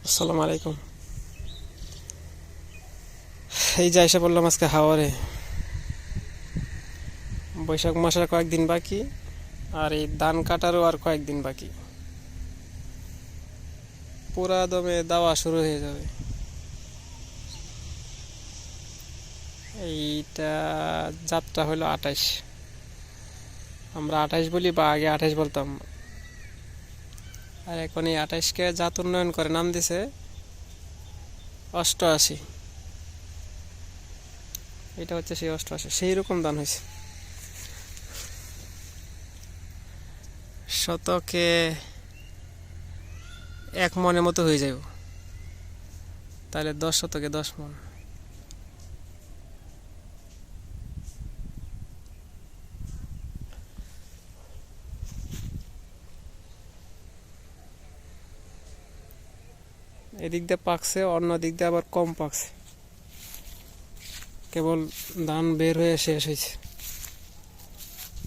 আসসালামু আলাইকুম। এই যে এসে বললাম আজকে হাওরে। বৈশাখ মাসের কয়েকদিন বাকি, আর এই ধান কাটারও আর কয়েকদিন বাকি। পুরা দমে দাওয়া শুরু হয়ে যাবে। এইটা যাত্রা হলো 28। আমরা 28 বলি, বা আগে 28 বলতাম। আর এখন এই 28কে জাত উন্নয়ন করে নাম দিছে 88। এটা হচ্ছে সেই 88, সেই রকম ধান হয়েছে। শতকে 1 মনের মতো হয়ে যাবে। তাহলে 10 শতকে 10 মন। এদিক দিয়ে পাকছে, অন্য দিক দিয়ে আবার কম পাকছে। কেবল ধান বের হয়ে শেষ হয়েছে।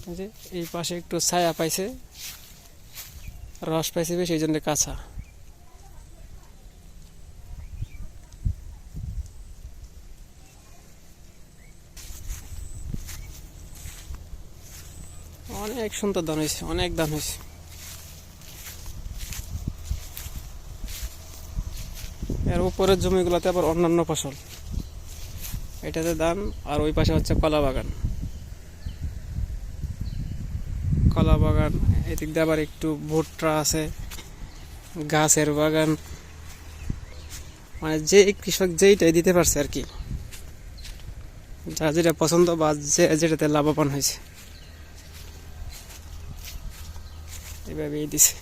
এই যে এই পাশে একটু ছায়া পাইছে, রস পাইছে বেশি, এই জন্য কাঁচা। অনেক সুন্দর ধান হয়েছে, অনেক ধান হয়েছে। এর উপরের জমিগুলোতে আবার অন্যান্য ফসল। এটাতে ধান, আর ওই পাশে হচ্ছে কলা বাগান। কলা বাগান, এদিক দিয়ে আবার একটু ভুট্টা আছে, গাছের বাগান। মানে যে কৃষক যেইটাই দিতে পারছে আর কি, যার যেটা পছন্দ বা যে যেটাতে লাভবান হয়েছে, এইভাবেই দিছে।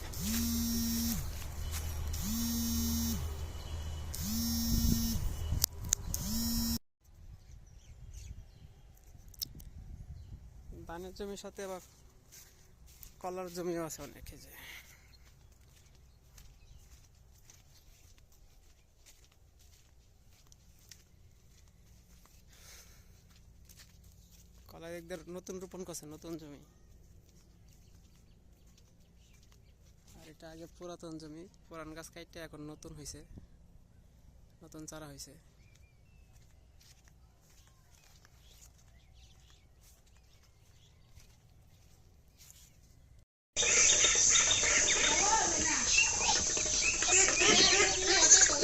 ধানের জমির সাথে আবার কলার জমিও আছে অনেক। এই যে কলা একদের নতুন রোপণ করছে, নতুন জমি। আর এটা আগে পুরাতন জমি, পুরান গাছ কাটতে এখন নতুন হয়েছে, নতুন চারা হয়েছে।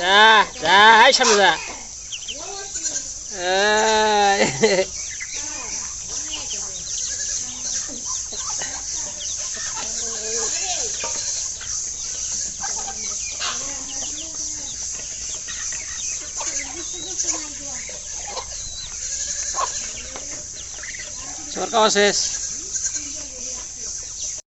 যা যা, এই সামনে যা। সবার খাওয়া শেষ।